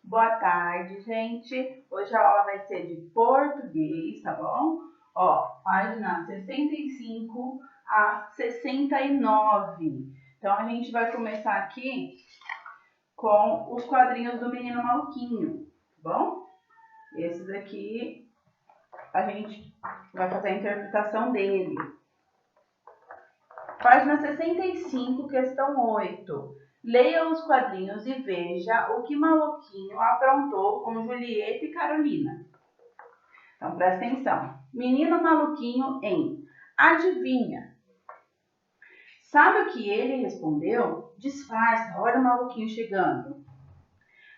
Boa tarde, gente. Hoje a aula vai ser de português, tá bom? Ó, página 65 a 69. Então, a gente vai começar aqui com os quadrinhos do Menino Maluquinho, tá bom? Esses aqui, a gente vai fazer a interpretação dele. Página 65, questão 8. Leia os quadrinhos e veja o que Maluquinho aprontou com Julieta e Carolina. Então, presta atenção. Menino Maluquinho em Adivinha. Sabe o que ele respondeu? Disfarça, olha o Maluquinho chegando.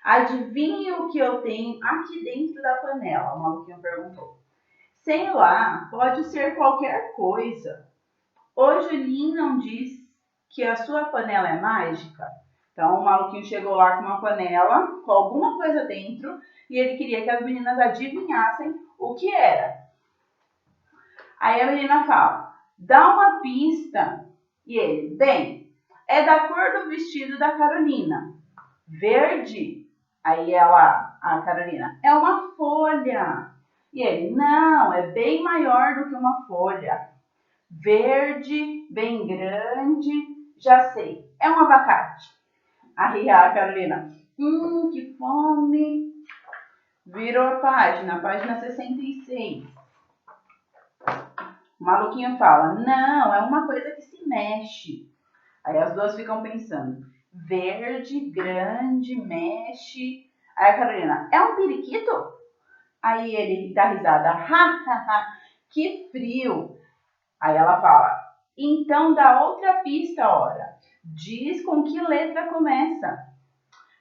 Adivinhe o que eu tenho aqui dentro da panela, o Maluquinho perguntou. Sei lá, pode ser qualquer coisa. O Julinho não diz que a sua panela é mágica? Então, o Maluquinho chegou lá com uma panela, com alguma coisa dentro, e ele queria que as meninas adivinhassem o que era. Aí a menina fala, dá uma pista. E ele, bem, é da cor do vestido da Carolina. Verde. Aí a Carolina, é uma folha. E ele, não, é bem maior do que uma folha. Verde, bem grande, já sei, é um abacate. Aí a Carolina, que fome. Virou a página 66. O Maluquinho fala, não, é uma coisa que se mexe. Aí as duas ficam pensando, verde, grande, mexe. Aí a Carolina, é um periquito? Aí ele dá risada, que frio. Aí ela fala, então dá outra pista, ora. Diz com que letra começa.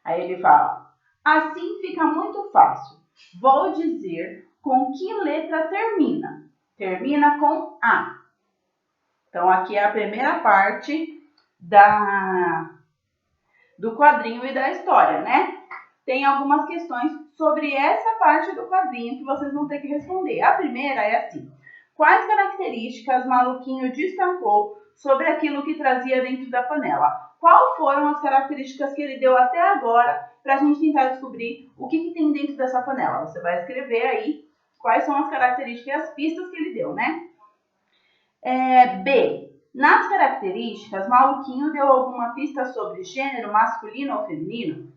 Aí ele fala, assim fica muito fácil. Vou dizer com que letra termina. Termina com A. Então, aqui é a primeira parte do quadrinho e da história, né? Tem algumas questões sobre essa parte do quadrinho que vocês vão ter que responder. A primeira é assim. Quais características Maluquinho destacou sobre aquilo que trazia dentro da panela? Quais foram as características que ele deu até agora para a gente tentar descobrir o que tem dentro dessa panela? Você vai escrever aí quais são as características e as pistas que ele deu, né? B. Nas características, Maluquinho deu alguma pista sobre gênero masculino ou feminino?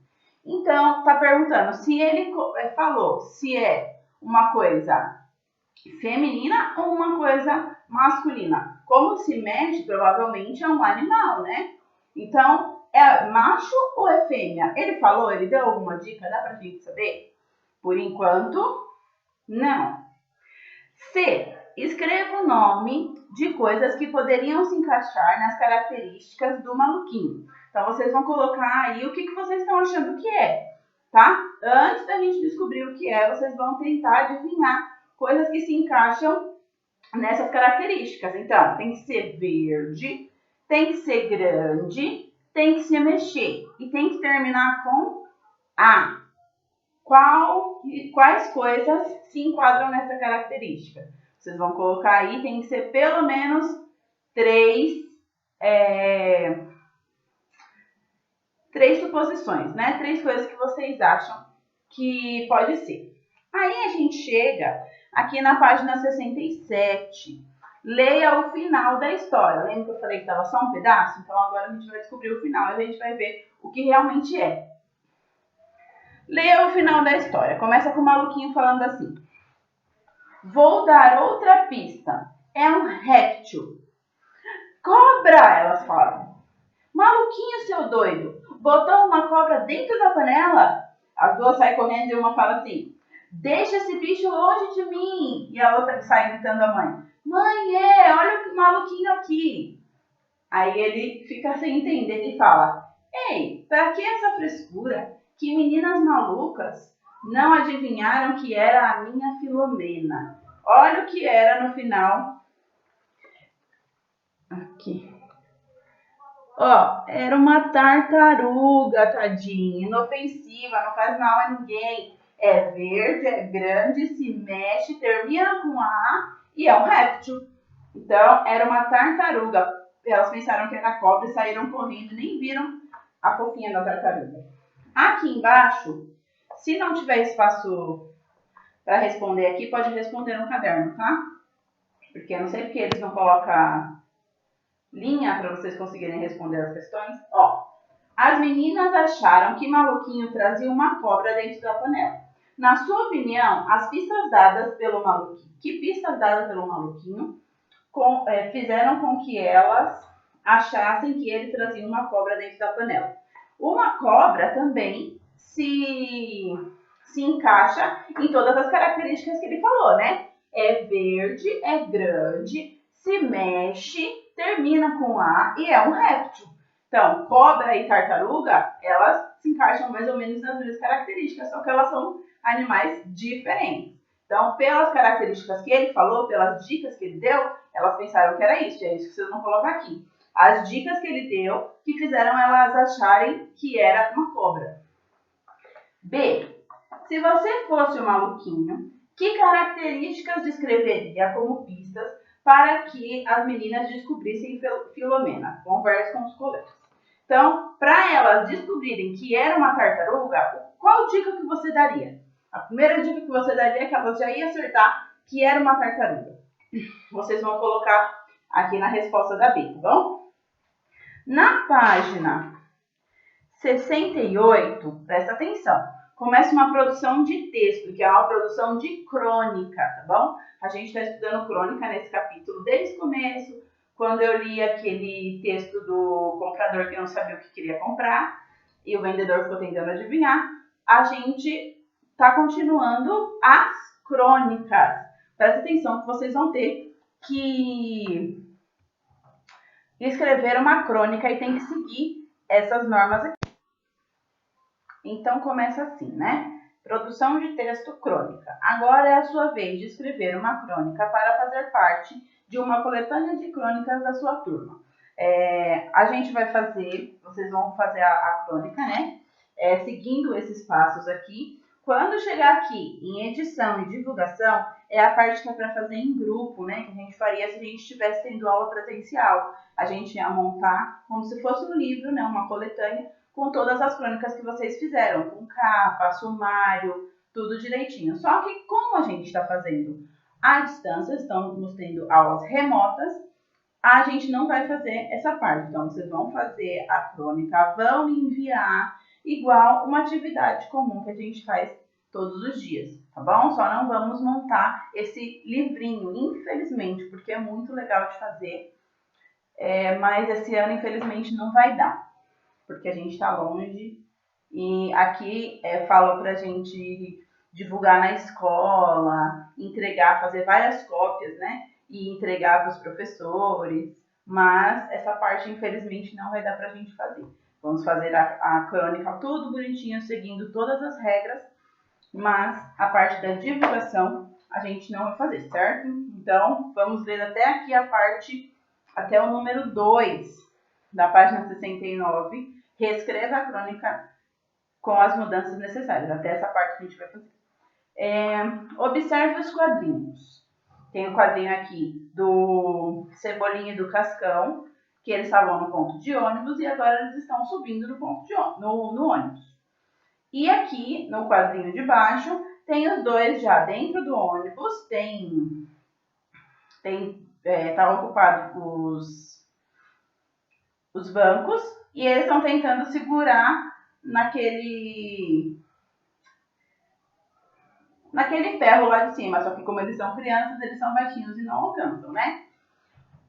Então, tá perguntando se ele falou se é uma coisa feminina ou uma coisa masculina. Como se mexe, provavelmente é um animal, né? Então, é macho ou é fêmea? Ele falou, ele deu alguma dica? Dá pra gente saber? Por enquanto, não. C. Escreva o nome de coisas que poderiam se encaixar nas características do Maluquinho. Então, vocês vão colocar aí o que vocês estão achando que é, tá? Antes da gente descobrir o que é, vocês vão tentar adivinhar coisas que se encaixam nessas características. Então, tem que ser verde, tem que ser grande, tem que se mexer e tem que terminar com A. Quais coisas se enquadram nessa característica? Vocês vão colocar aí, tem que ser pelo menos três suposições, né? 3 coisas que vocês acham que pode ser. Aí a gente chega aqui na página 67. Leia o final da história. Lembra que eu falei que estava só um pedaço? Então agora a gente vai descobrir o final e a gente vai ver o que realmente é. Leia o final da história. Começa com o Maluquinho falando assim. Vou dar outra pista. É um réptil. Cobra, elas falam. Maluquinho, seu doido. Botou uma cobra dentro da panela? As duas saem correndo e uma fala assim. Deixa esse bicho longe de mim. E a outra sai gritando à mãe. Mãe, olha o maluquinho aqui. Aí ele fica sem entender e fala. Ei, pra que essa frescura? Que meninas malucas não adivinharam que era a minha Filomena. Olha o que era no final. Aqui. Era uma tartaruga, tadinha, inofensiva, não faz mal a ninguém. É verde, é grande, se mexe, termina com A e é um réptil. Então, era uma tartaruga. Elas pensaram que era cobra e saíram correndo, nem viram a fofinha da tartaruga. Aqui embaixo, Se não tiver espaço para responder aqui, pode responder no caderno, tá? Porque eu não sei porque eles não colocam linha para vocês conseguirem responder as questões. Ó, as meninas acharam que Maluquinho trazia uma cobra dentro da panela. Na sua opinião, as pistas dadas pelo Maluquinho, que pistas dadas pelo Maluquinho fizeram com que elas achassem que ele trazia uma cobra dentro da panela? Uma cobra também se encaixa em todas as características que ele falou, né? É verde, é grande, se mexe, termina com A e é um réptil. Então, cobra e tartaruga, elas se encaixam mais ou menos nas mesmas características, só que elas são animais diferentes. Então, pelas características que ele falou, pelas dicas que ele deu, elas pensaram que era isso, é isso que vocês vão colocar aqui. As dicas que ele deu que fizeram elas acharem que era uma cobra. B. Se você fosse o Maluquinho, que características descreveria como pistas para que as meninas descobrissem Filomena? Converse com os colegas. Então, para elas descobrirem que era uma tartaruga, qual dica que você daria? A primeira dica que você daria é que elas já iam acertar que era uma tartaruga. Vocês vão colocar aqui na resposta da B, tá bom? Na página 68, presta atenção, começa uma produção de texto, que é uma produção de crônica, tá bom? A gente está estudando crônica nesse capítulo desde o começo, quando eu li aquele texto do comprador que não sabia o que queria comprar e o vendedor ficou tentando adivinhar. A gente está continuando as crônicas. Presta atenção que vocês vão ter que escrever uma crônica e tem que seguir essas normas aqui. Então, começa assim, né? Produção de texto crônica. Agora é a sua vez de escrever uma crônica para fazer parte de uma coletânea de crônicas da sua turma. A gente vai fazer, vocês vão fazer a crônica, né? Seguindo esses passos aqui. Quando chegar aqui em edição e divulgação, é a parte que é para fazer em grupo, né? Que a gente faria se a gente estivesse tendo aula presencial. A gente ia montar como se fosse um livro, né? Uma coletânea com todas as crônicas que vocês fizeram, com capa, sumário, tudo direitinho. Só que como a gente está fazendo à distância, estamos tendo aulas remotas, a gente não vai fazer essa parte. Então, vocês vão fazer a crônica, vão enviar igual uma atividade comum que a gente faz todos os dias, tá bom? Só não vamos montar esse livrinho, infelizmente, porque é muito legal de fazer, mas esse ano, infelizmente, não vai dar, porque a gente está longe. E aqui fala para a gente divulgar na escola, entregar, fazer várias cópias, né? E entregar para os professores. Mas essa parte, infelizmente, não vai dar para a gente fazer. Vamos fazer a crônica tudo bonitinho, seguindo todas as regras, mas a parte da divulgação a gente não vai fazer, certo? Então, vamos ler até aqui a parte, até o número 2 da página 69. Reescreva a crônica com as mudanças necessárias. Até essa parte que a gente vai fazer. Observe os quadrinhos. Tem o quadrinho aqui do Cebolinha e do Cascão, que eles estavam no ponto de ônibus e agora eles estão subindo no ponto no ônibus. E aqui, no quadrinho de baixo, tem os dois já dentro do ônibus, tá ocupado os bancos e eles estão tentando segurar naquele ferro lá de cima, só que como eles são crianças, eles são baixinhos e não alcançam, né?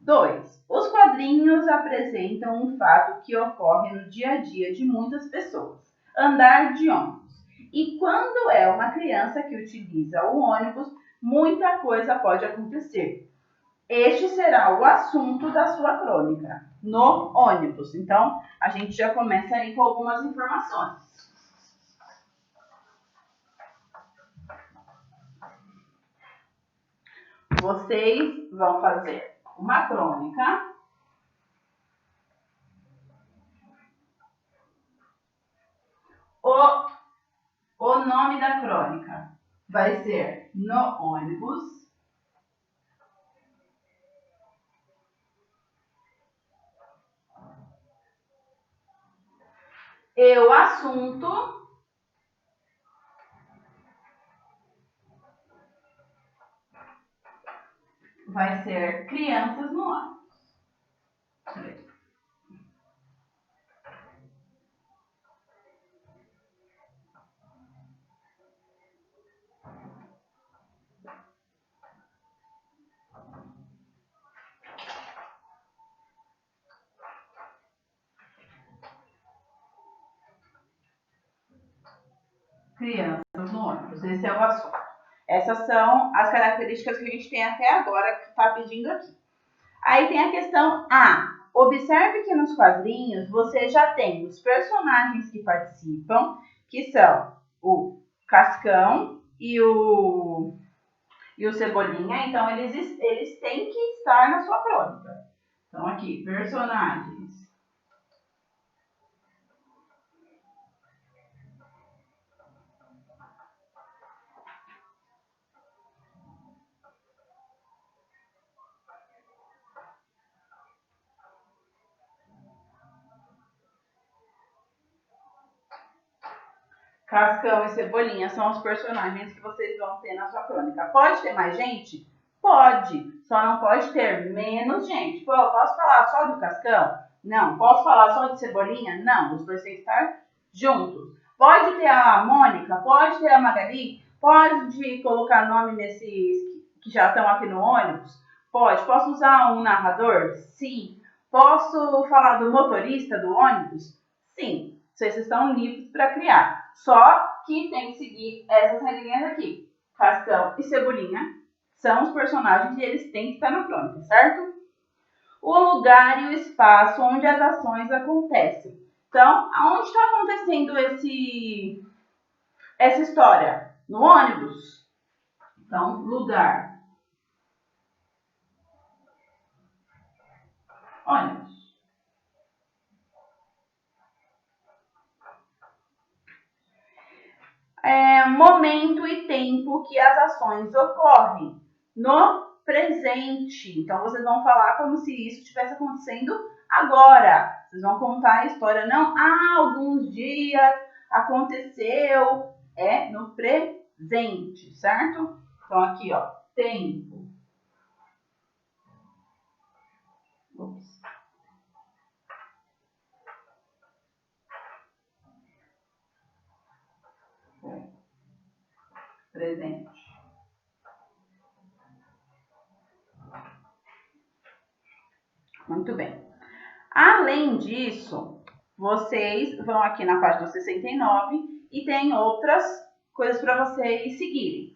2. Os quadrinhos apresentam um fato que ocorre no dia a dia de muitas pessoas: andar de ônibus. E quando é uma criança que utiliza o ônibus, muita coisa pode acontecer. Este será o assunto da sua crônica, no ônibus. Então, a gente já começa aí com algumas informações. Vocês vão fazer uma crônica. O nome da crônica vai ser No Ônibus. E o assunto vai ser crianças no ônibus. Crianças no ônibus, esse é o assunto. Essas são as características que a gente tem até agora que está pedindo aqui. Aí tem a questão A. Observe que nos quadrinhos você já tem os personagens que participam, que são o Cascão e o Cebolinha. Então, eles têm que estar na sua crônica. Então, aqui, personagens. Cascão e Cebolinha são os personagens que vocês vão ter na sua crônica. Pode ter mais gente? Pode, só não pode ter menos gente. Pô, posso falar só do Cascão? Não. Posso falar só de Cebolinha? Não, os dois têm que estar juntos. Pode ter a Mônica? Pode ter a Magali? Pode colocar nome nesses que já estão aqui no ônibus? Pode. Posso usar um narrador? Sim. Posso falar do motorista do ônibus? Sim. Vocês estão livres para criar. Só que tem que seguir essas regrinhas aqui. Cascão e Cebolinha são os personagens e eles têm que estar na crônica, certo? O lugar e o espaço onde as ações acontecem. Então, aonde está acontecendo essa história? No ônibus. Então, lugar. Ônibus. Momento e tempo que as ações ocorrem. No presente. Então, vocês vão falar como se isso estivesse acontecendo agora. Vocês vão contar a história, não há alguns dias, aconteceu, no presente, certo? Então, aqui, ó, tempo. Ups. Presente. Muito bem. Além disso, vocês vão aqui na página 69 e tem outras coisas para vocês seguirem.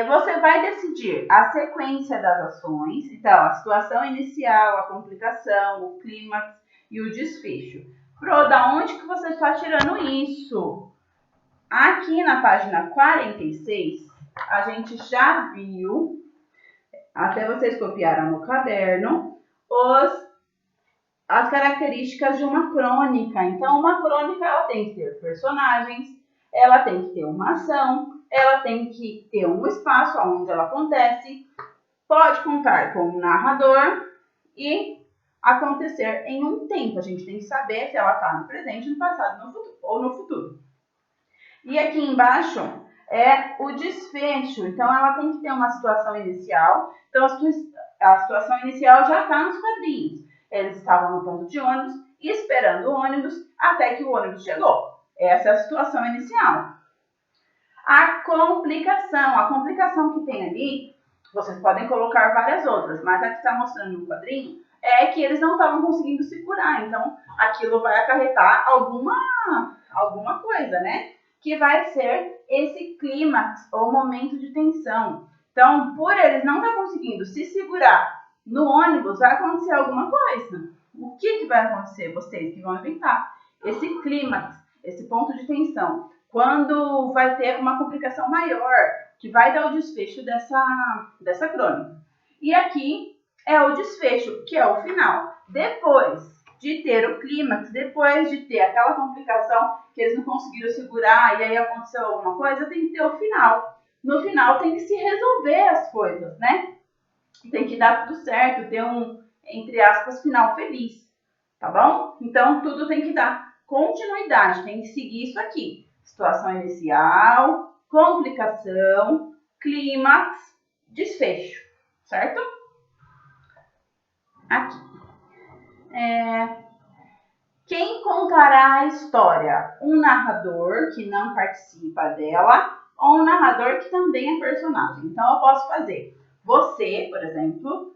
Você vai decidir a sequência das ações, então a situação inicial, a complicação, o clímax e o desfecho. Pro, da onde que você está tirando isso? Aqui na página 46, a gente já viu, até vocês copiaram no caderno, as características de uma crônica. Então, uma crônica ela tem que ter personagens, ela tem que ter uma ação, ela tem que ter um espaço onde ela acontece, pode contar com um narrador e acontecer em um tempo. A gente tem que saber se ela está no presente, no passado, no futuro, ou no futuro. E aqui embaixo é o desfecho. Então, ela tem que ter uma situação inicial. Então, a situação inicial já está nos quadrinhos. Eles estavam no ponto de ônibus, esperando o ônibus até que o ônibus chegou. Essa é a situação inicial. A complicação que tem ali, vocês podem colocar várias outras, mas a que está mostrando no quadrinho é que eles não estavam conseguindo se curar. Então, aquilo vai acarretar alguma coisa, né? Que vai ser esse clímax ou momento de tensão. Então, por eles não estar conseguindo se segurar no ônibus, vai acontecer alguma coisa. O que vai acontecer? Vocês que vão inventar. Esse clímax, esse ponto de tensão. Quando vai ter uma complicação maior, que vai dar o desfecho dessa crônica. E aqui é o desfecho, que é o final. Depois de ter o clímax, depois de ter aquela complicação que eles não conseguiram segurar e aí aconteceu alguma coisa, tem que ter o final. No final tem que se resolver as coisas, né? Tem que dar tudo certo, ter um, entre aspas, final feliz, tá bom? Então, tudo tem que dar continuidade, tem que seguir isso aqui. Situação inicial, complicação, clímax, desfecho, certo? aqui. Quem contará a história? Um narrador que não participa dela ou um narrador que também é personagem? Então, eu posso fazer você, por exemplo,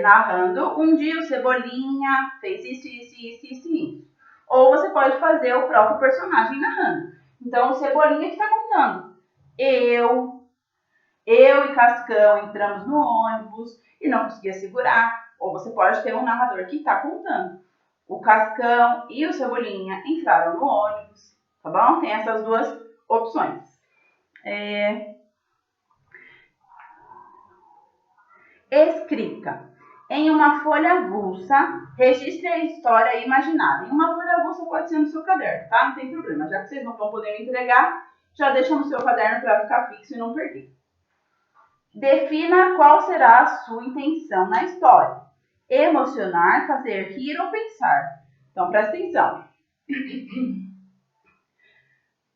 narrando, um dia o Cebolinha fez isso. Ou você pode fazer o próprio personagem narrando. Então, o Cebolinha que está contando. Eu e Cascão entramos no ônibus e não conseguia segurar. Ou você pode ter um narrador que está contando. O Cascão e o Cebolinha entraram no ônibus, tá bom? Tem essas duas opções. Escrita. Em uma folha avulsa, registre a história imaginada. Em uma folha avulsa pode ser no seu caderno, tá? Não tem problema. Já que vocês não vão poder me entregar, já deixa no seu caderno para ficar fixo e não perder. Defina qual será a sua intenção na história. Emocionar, fazer rir ou pensar. Então, presta atenção.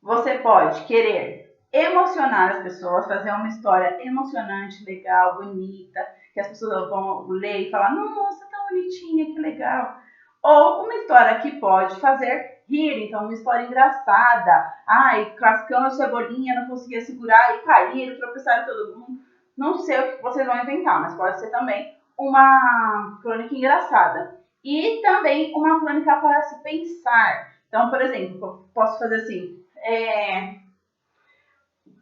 Você pode querer emocionar as pessoas, fazer uma história emocionante, legal, bonita, que as pessoas vão ler e falar, nossa, tão bonitinha, que legal. Ou uma história que pode fazer rir, então uma história engraçada. Ai, Cascão e Cebolinha não conseguia segurar e caíram, tropeçaram todo mundo. Não sei o que vocês vão inventar, mas pode ser também uma crônica engraçada. E também uma crônica para se pensar. Então, por exemplo, eu posso fazer assim,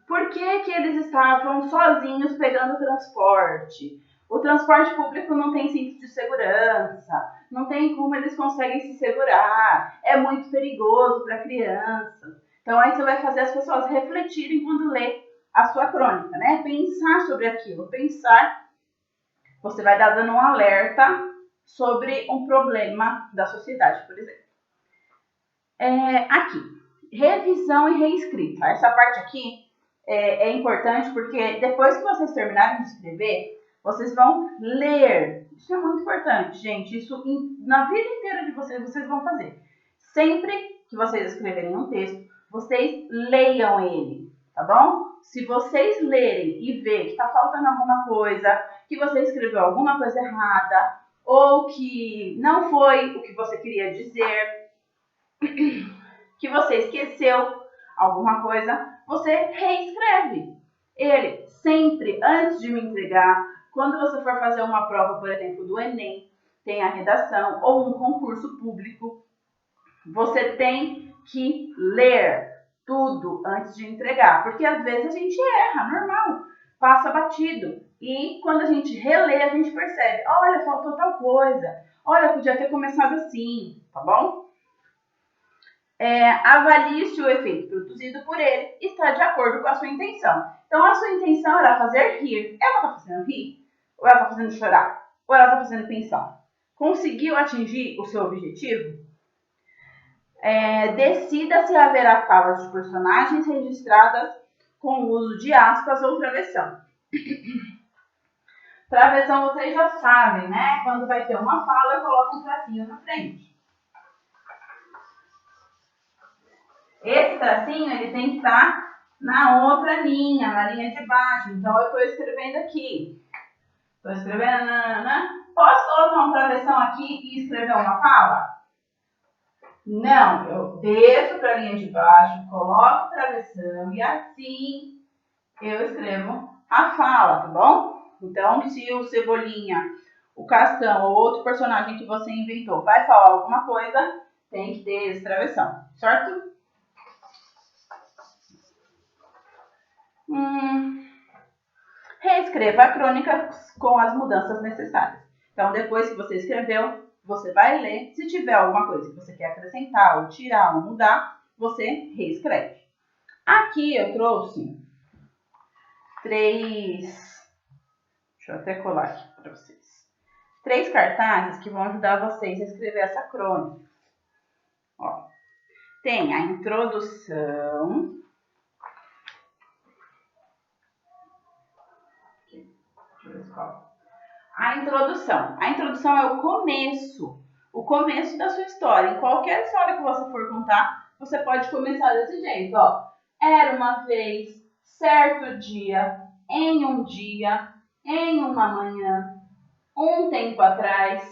por que eles estavam sozinhos pegando transporte? O transporte público não tem cinto de segurança, não tem como eles conseguem se segurar, é muito perigoso para criança. Então aí você vai fazer as pessoas refletirem quando lê a sua crônica, né? Pensar sobre aquilo, pensar, você vai dar dando um alerta sobre um problema da sociedade, por exemplo. Aqui, revisão e reescrita. Essa parte aqui é importante porque depois que vocês terminarem de escrever, vocês vão ler. Isso é muito importante, gente. Isso na vida inteira de vocês vão fazer. Sempre que vocês escreverem um texto, vocês leiam ele, tá bom? Se vocês lerem e ver que está faltando alguma coisa, que você escreveu alguma coisa errada, ou que não foi o que você queria dizer, que você esqueceu alguma coisa, você reescreve ele sempre antes de me entregar. Quando você for fazer uma prova, por exemplo, do Enem, tem a redação ou um concurso público, você tem que ler tudo antes de entregar, porque às vezes a gente erra, normal, passa batido. E quando a gente relê, a gente percebe, olha, faltou tal coisa, olha, podia ter começado assim, tá bom? Avalie se o efeito produzido por ele está de acordo com a sua intenção. Então, a sua intenção era fazer rir. Ela está fazendo rir? Ou ela está fazendo chorar? Ou ela está fazendo pensar? Conseguiu atingir o seu objetivo? Decida se haverá falas de personagens registradas com o uso de aspas ou travessão. Travessão vocês já sabem, né? Quando vai ter uma fala, eu coloco um tracinho na frente. Esse tracinho, ele tem que estar na outra linha, na linha de baixo. Então, eu estou escrevendo aqui. Estou escrevendo, Posso colocar um travessão aqui e escrever uma fala? Não, eu desço para a linha de baixo, coloco o travessão e assim eu escrevo a fala, tá bom? Então, se o Cebolinha, o Cascão ou outro personagem que você inventou vai falar alguma coisa, tem que ter esse travessão, certo? Reescreva a crônica com as mudanças necessárias. Então, depois que você escreveu, você vai ler. Se tiver alguma coisa que você quer acrescentar, ou tirar, ou mudar, você reescreve. Aqui eu trouxe 3... Deixa eu até colar aqui para vocês. 3 cartazes que vão ajudar vocês a escrever essa crônica. Ó, tem a introdução. Deixa eu ver se cola. A introdução é o começo da sua história. Em qualquer história que você for contar, você pode começar desse jeito, ó. Era uma vez, certo dia, em um dia, em uma manhã. um tempo atrás,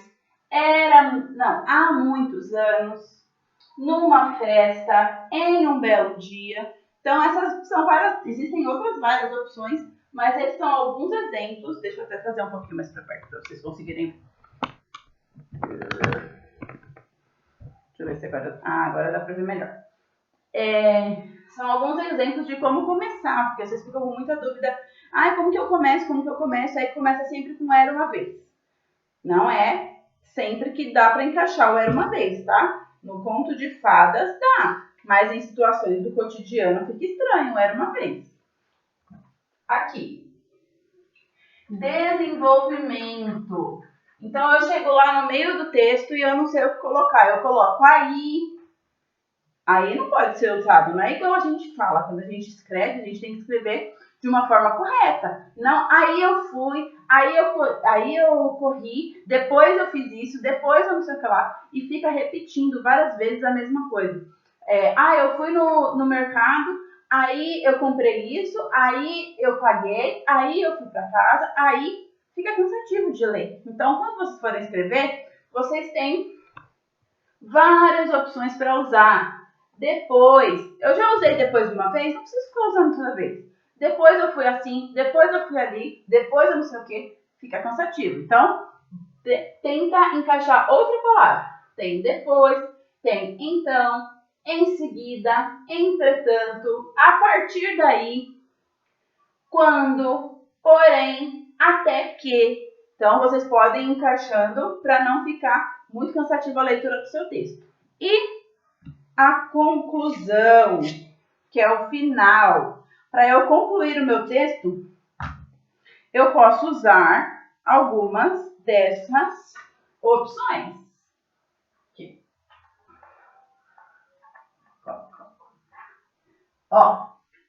há muitos anos, numa festa, em um belo dia. Então, essas são várias, existem outras várias opções, mas esses são alguns exemplos. Deixa eu até trazer um pouquinho mais para perto para vocês conseguirem. Deixa eu ver se agora dá para ver melhor. São alguns exemplos de como começar, porque vocês ficam com muita dúvida. Como que eu começo? Como que eu começo? Aí começa sempre com Era Uma Vez. Não é sempre que dá para encaixar o Era Uma Vez, tá? No conto de fadas dá, mas em situações do cotidiano fica estranho, Era Uma Vez. Aqui. Desenvolvimento. Então eu chego lá no meio do texto e eu não sei o que colocar. Eu coloco aí. Aí não pode ser usado, não é igual a gente fala. Quando a gente escreve, a gente tem que escrever de uma forma correta. Não, aí eu fui, aí eu corri, depois eu fiz isso, depois eu não sei o que lá. E fica repetindo várias vezes a mesma coisa. Eu fui no mercado, aí eu comprei isso, aí eu paguei, aí eu fui para casa, aí fica cansativo de ler. Então, quando vocês forem escrever, vocês têm várias opções para usar. Depois, eu já usei depois de uma vez, não preciso ficar usando toda vez. Depois eu fui assim, depois eu fui ali, depois eu não sei o que, fica cansativo. Então, tenta encaixar outra palavra. Tem depois, tem então, em seguida, entretanto, a partir daí, quando, porém, até que. Então, vocês podem ir encaixando para não ficar muito cansativa a leitura do seu texto. E a conclusão, que é o final. Para eu concluir o meu texto, eu posso usar algumas dessas opções. Aqui.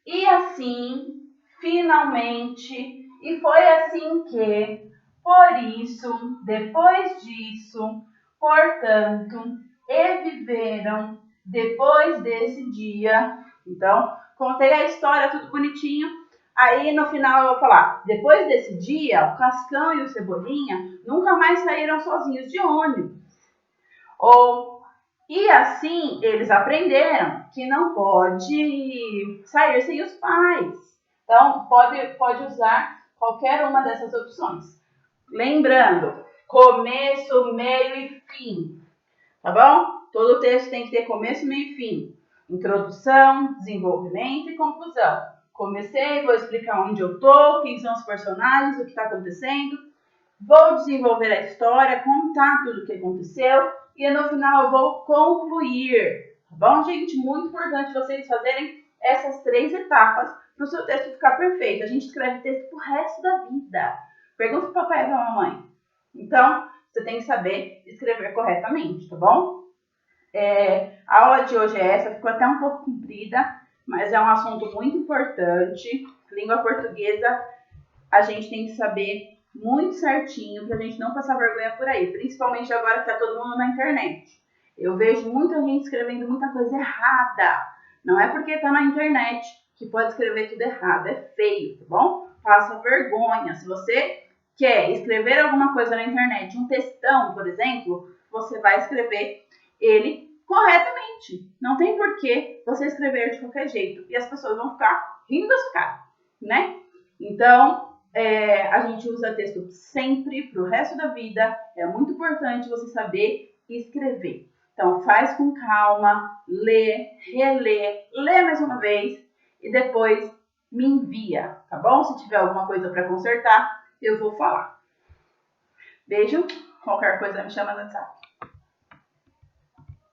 E assim, finalmente, e foi assim que, por isso, depois disso, portanto, e viveram depois desse dia. Então, contei a história tudo bonitinho. Aí no final eu vou falar, depois desse dia, o Cascão e o Cebolinha nunca mais saíram sozinhos de ônibus. E assim eles aprenderam que não pode sair sem os pais. Então, pode usar qualquer uma dessas opções. Lembrando, começo, meio e fim. Tá bom? Todo texto tem que ter começo, meio e fim. Introdução, desenvolvimento e conclusão. Comecei, vou explicar onde eu tô, quem são os personagens, o que está acontecendo. Vou desenvolver a história, contar tudo o que aconteceu e no final eu vou concluir. Tá bom, gente? Muito importante vocês fazerem essas 3 etapas para o seu texto ficar perfeito. A gente escreve texto pro resto da vida. Pergunta pro papai e pra mamãe. Então, você tem que saber escrever corretamente, tá bom? A aula de hoje é essa, ficou até um pouco comprida, mas é um assunto muito importante. Língua portuguesa, a gente tem que saber muito certinho para a gente não passar vergonha por aí, principalmente agora que está todo mundo na internet. Eu vejo muita gente escrevendo muita coisa errada. Não é porque está na internet que pode escrever tudo errado, é feio, tá bom? Passa vergonha. Se você quer escrever alguma coisa na internet, um textão, por exemplo, você vai escrever ele corretamente. Não tem porquê você escrever de qualquer jeito e as pessoas vão ficar rindo da sua cara, né? Então, a gente usa texto sempre para o resto da vida. É muito importante você saber escrever. Então, faz com calma, lê, relê, lê mais uma vez e depois me envia, tá bom? Se tiver alguma coisa para consertar, eu vou falar. Beijo, qualquer coisa me chama no WhatsApp.